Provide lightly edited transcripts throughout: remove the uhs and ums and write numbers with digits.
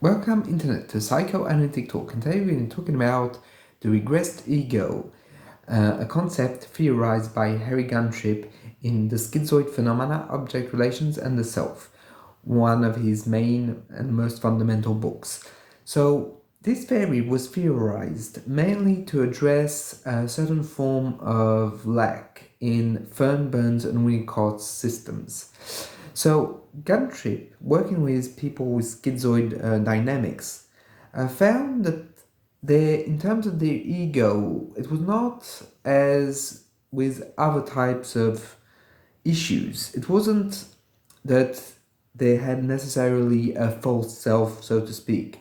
Welcome Internet to Psychoanalytic Talk, and today we're going to be talking about the regressed ego, a concept theorized by Harry Guntrip in the schizoid phenomena, object relations and the self, one of his main and most fundamental books. So this theory was theorized mainly to address a certain form of lack in Fairbairn's and Winnicott's systems. So Guntrip, working with people with schizoid dynamics, found that in terms of their ego, it was not as with other types of issues. It wasn't that they had necessarily a false self, so to speak,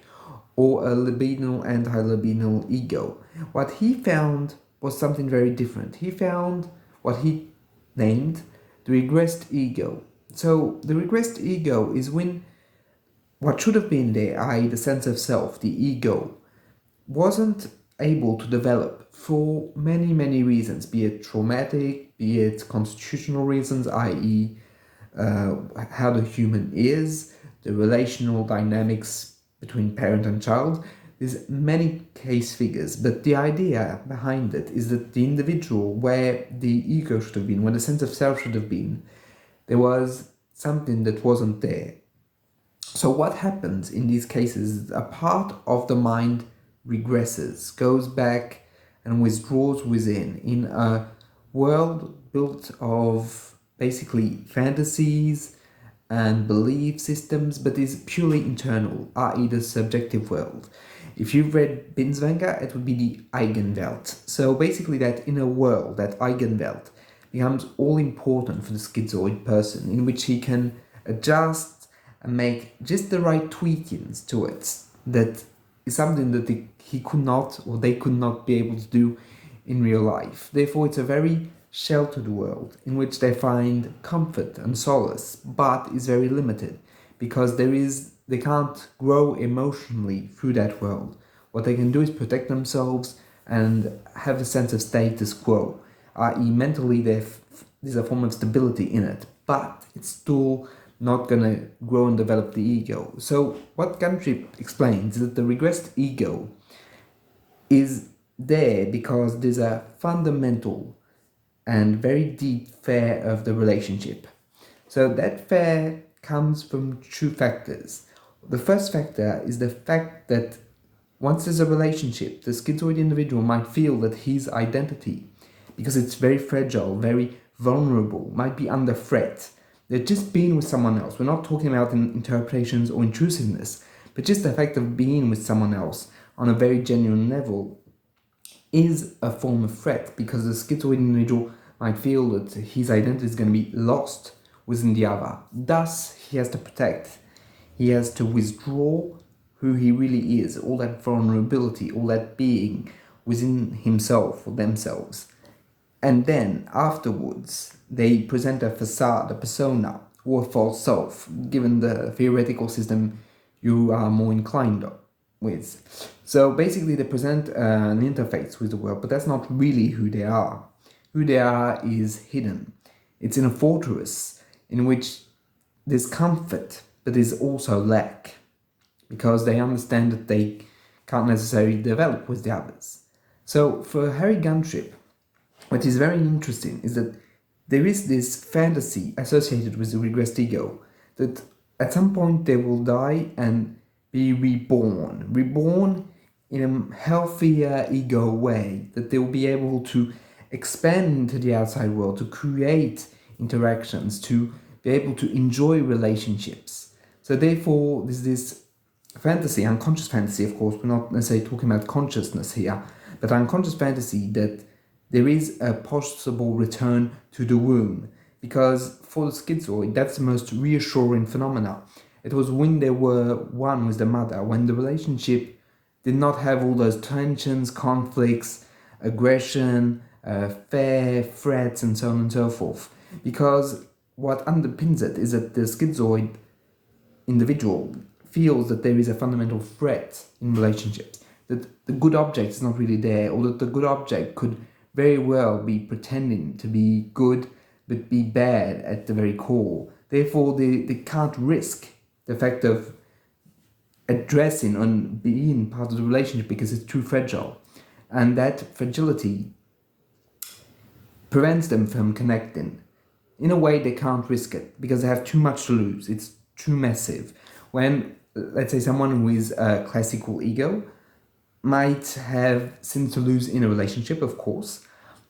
or a libidinal, anti-libidinal ego. What he found was something very different. He found what he named the regressed ego. So the regressed ego is when what should have been there, i.e. the sense of self, the ego, wasn't able to develop for many reasons, be it traumatic, be it constitutional reasons, i.e. How the human is, the relational dynamics between parent and child. There's many case figures, but the idea behind it is that the individual, where the ego should have been, where the sense of self should have been, there was something that wasn't there. So what happens in these cases, a part of the mind regresses, goes back and withdraws within in a world built of basically fantasies and belief systems, but is purely internal, i.e. the subjective world. If you've read Binswanger, it would be the Eigenwelt. So basically that inner world, that Eigenwelt, becomes all important for the schizoid person, in which he can adjust and make just the right tweakings to it. That is something that he could not, or they could not be able to do in real life. Therefore, it's a very sheltered world in which they find comfort and solace, but is very limited because they can't grow emotionally through that world. What they can do is protect themselves and have a sense of status quo, i.e. mentally there's a form of stability in it, but it's still not going to grow and develop the ego. So what Guntrip explains is that the regressed ego is there because there's a fundamental and very deep fear of the relationship. So that fear comes from two factors. The first factor is the fact that once there's a relationship, the schizoid individual might feel that his identity, because it's very fragile, very vulnerable, might be under threat. They're just being with someone else. We're not talking about interpretations or intrusiveness, but just the fact of being with someone else on a very genuine level is a form of threat, because the schizoid individual might feel that his identity is going to be lost within the other. Thus, he has to protect. He has to withdraw who he really is, all that vulnerability, all that being within himself or themselves. And then, afterwards, they present a facade, a persona, or a false self, given the theoretical system you are more inclined with. So basically they present an interface with the world, but that's not really who they are. Who they are is hidden. It's in a fortress in which there's comfort, but there's also lack, because they understand that they can't necessarily develop with the others. So for Harry Guntrip, what is very interesting is that there is this fantasy associated with the regressed ego, that at some point they will die and be reborn in a healthier ego way, that they will be able to expand into the outside world, to create interactions, to be able to enjoy relationships. So therefore, there's this fantasy, unconscious fantasy, of course, we're not necessarily talking about consciousness here, but unconscious fantasy that there is a possible return to the womb. Because for the schizoid, that's the most reassuring phenomena. It was when they were one with the mother, when the relationship did not have all those tensions, conflicts, aggression, fear, threats, and so on and so forth. Because what underpins it is that the schizoid individual feels that there is a fundamental threat in relationships, that the good object is not really there, or that the good object could very well be pretending to be good but be bad at the very core. Therefore, they can't risk the fact of addressing and being part of the relationship because it's too fragile. And that fragility prevents them from connecting. In a way, they can't risk it because they have too much to lose. It's too massive. When, let's say, someone with a classical ego might have things to lose in a relationship, of course,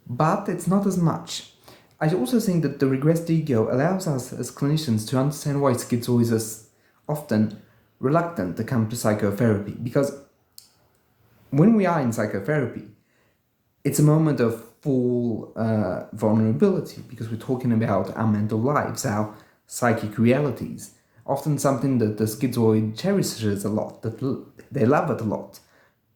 but it's not as much. I also think that the regressed ego allows us as clinicians to understand why schizoids are often reluctant to come to psychotherapy, because when we are in psychotherapy, it's a moment of full vulnerability, because we're talking about our mental lives, our psychic realities, often something that the schizoid cherishes a lot, that they love it a lot,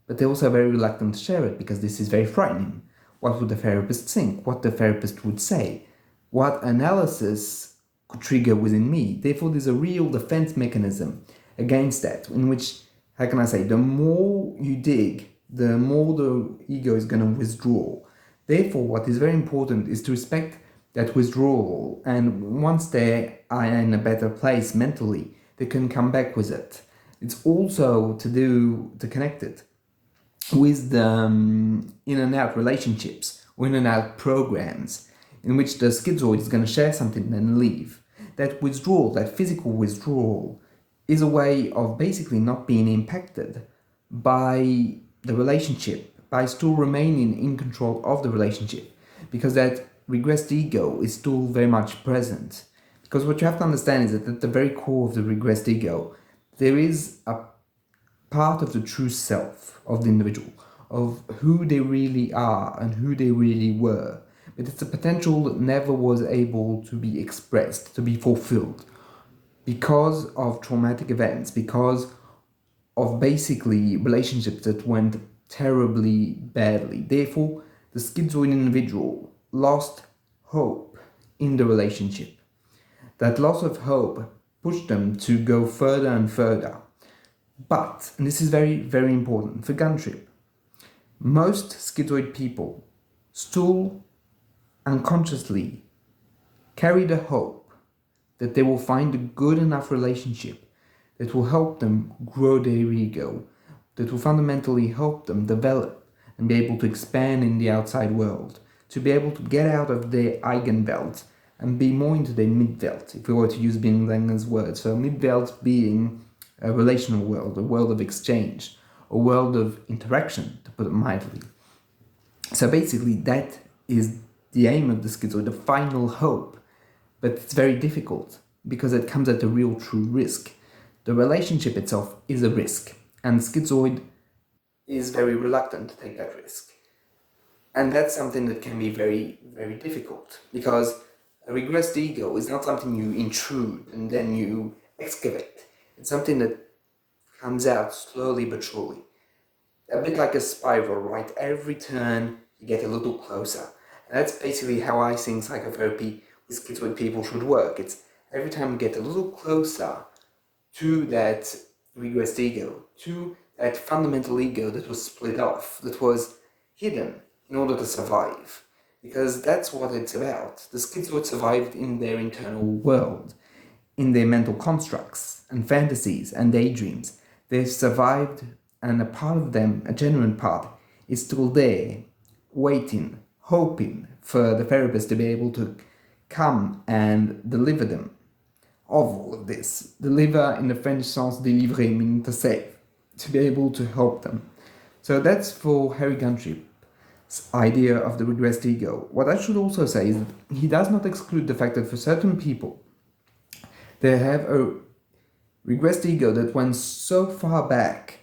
but they're also very reluctant to share it because this is very frightening. What would the therapist think? What the therapist would say? What analysis could trigger within me? Therefore, there's a real defense mechanism against that, in which, how can I say, the more you dig, the more the ego is going to withdraw. Therefore, what is very important is to respect that withdrawal, and once they are in a better place mentally, they can come back with it. It's also to connect it with the in and out relationships, or in and out programs, in which the schizoid is going to share something and then leave. That withdrawal, that physical withdrawal, is a way of basically not being impacted by the relationship, by still remaining in control of the relationship, because that regressed ego is still very much present. Because what you have to understand is that at the very core of the regressed ego, there is a part of the true self of the individual, of who they really are and who they really were. But it's a potential that never was able to be expressed, to be fulfilled, because of traumatic events, because of basically relationships that went terribly badly. Therefore, the schizoid individual lost hope in the relationship. That loss of hope pushed them to go further and further. But, and this is very, very important for Guntrip, most schizoid people still unconsciously carry the hope that they will find a good enough relationship that will help them grow their ego, that will fundamentally help them develop and be able to expand in the outside world, to be able to get out of their Eigenwelt and be more into their Midwelt, if we were to use Bing Langer's words. So Midwelt being a relational world, a world of exchange, a world of interaction, to put it mildly. So basically that is the aim of the schizoid, the final hope. But it's very difficult because it comes at a real true risk. The relationship itself is a risk, and schizoid is very reluctant to take that risk. And that's something that can be very, very difficult, because a regressed ego is not something you intrude and then you excavate. It's something that comes out slowly but surely. A bit like a spiral, right? Every turn you get a little closer. And that's basically how I think psychotherapy with schizoid people should work. It's every time we get a little closer to that regressed ego, to that fundamental ego that was split off, that was hidden in order to survive. Because that's what it's about. The schizoid survived in their internal world, in their mental constructs and fantasies and daydreams. They survived, and a part of them, a genuine part, is still there, waiting, hoping for the therapist to be able to come and deliver them of all of this. Deliver in the French sense, délivrer, meaning to save, to be able to help them. So that's for Harry Guntrip's idea of the regressed ego. What I should also say is that he does not exclude the fact that for certain people, they have a regressed ego that went so far back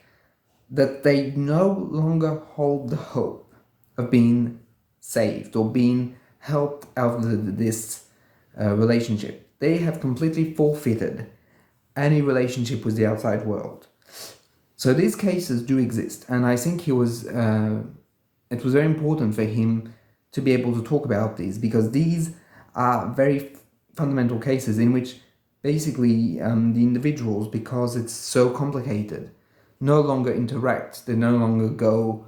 that they no longer hold the hope of being saved or being helped out of this relationship. They have completely forfeited any relationship with the outside world. So these cases do exist, and I think it was very important for him to be able to talk about these, because these are very fundamental cases in which basically the individuals, because it's so complicated, no longer interact. They no longer go,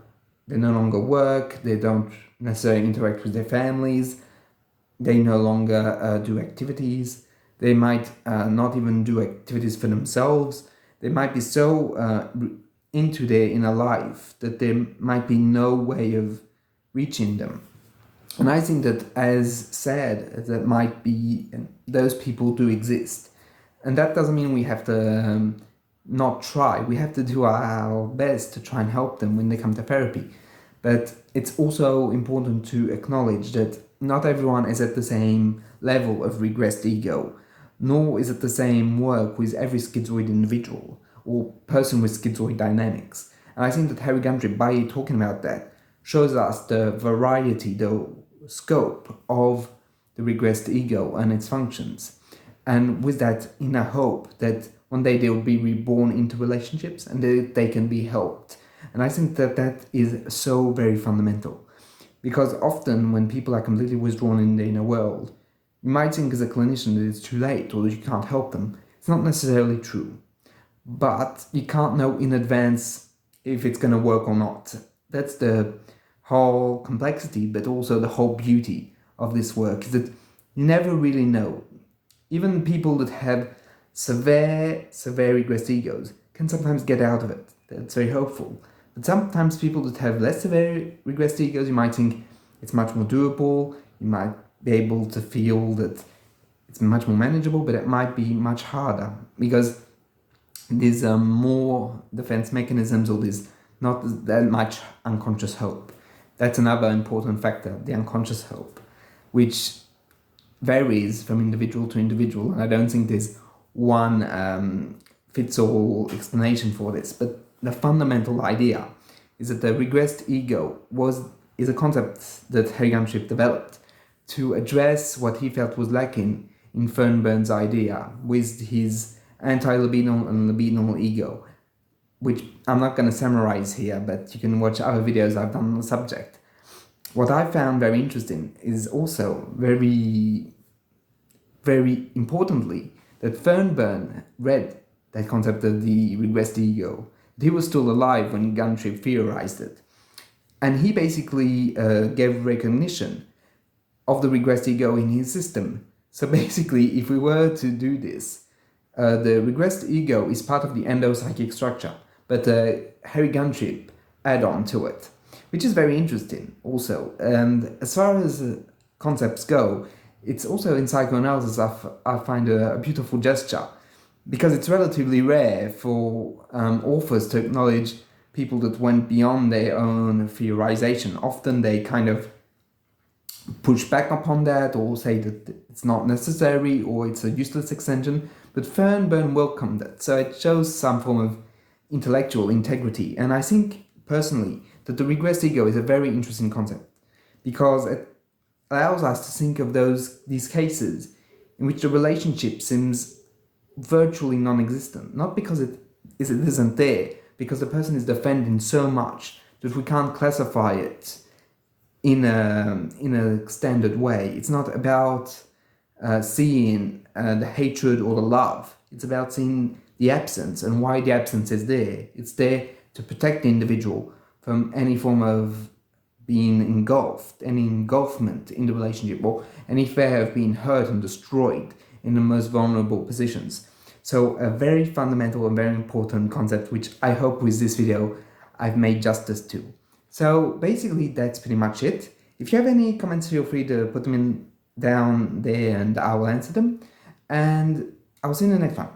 they no longer work, they don't necessarily interact with their families, they no longer do activities, they might not even do activities for themselves, they might be so into their inner life that there might be no way of reaching them. And I think that, as sad as that might be, those people do exist. And that doesn't mean we have to not try. We have to do our best to try and help them when they come to therapy. But it's also important to acknowledge that not everyone is at the same level of regressed ego, nor is it the same work with every schizoid individual or person with schizoid dynamics. And I think that Harry Guntrip, by talking about that, shows us the variety, the scope of the regressed ego and its functions. And with that inner hope that one day they will be reborn into relationships and they can be helped. And I think that that is so very fundamental. Because often when people are completely withdrawn in the inner world, you might think as a clinician that it's too late or that you can't help them. It's not necessarily true. But you can't know in advance if it's going to work or not. That's the whole complexity, but also the whole beauty of this work, is that you never really know. Even people that have severe regressed egos can sometimes get out of it. That's very hopeful. But sometimes people that have less severe regressed egos, you might think it's much more doable, you might be able to feel that it's much more manageable, but it might be much harder because there's more defense mechanisms, or there's not that much unconscious hope. That's another important factor, the unconscious hope, which varies from individual to individual. And I don't think there's one fits-all explanation for this, but the fundamental idea is that the regressed ego is a concept that Harry Guntrip developed to address what he felt was lacking in Fairbairn's idea with his anti-libidinal and libidinal ego, which I'm not going to summarize here, but you can watch other videos I've done on the subject. What I found very interesting is also very, very importantly, that Fairbairn read that concept of the regressed ego. He was still alive when Guntrip theorized it. And he basically gave recognition of the regressed ego in his system. So basically, if we were to do this, the regressed ego is part of the endopsychic structure, but Harry Guntrip add on to it, which is very interesting also. And as far as concepts go, it's also in psychoanalysis I find a beautiful gesture, because it's relatively rare for authors to acknowledge people that went beyond their own theorization. Often they kind of push back upon that or say that it's not necessary or it's a useless extension, but Fairbairn welcomed it. So it shows some form of intellectual integrity. And I think personally that the regressed ego is a very interesting concept, because it allows us to think of these cases in which the relationship seems virtually non-existent, not because it isn't there, because the person is defending so much that we can't classify it in a standard way. It's not about seeing the hatred or the love. It's about seeing the absence and why the absence is there. It's there to protect the individual from any form of being engulfed, any engulfment in the relationship, or any fear of being hurt and destroyed in the most vulnerable positions. So a very fundamental and very important concept, which I hope with this video I've made justice to. So basically that's pretty much it. If you have any comments, feel free to put them down there and I will answer them. And I'll see you in the next one.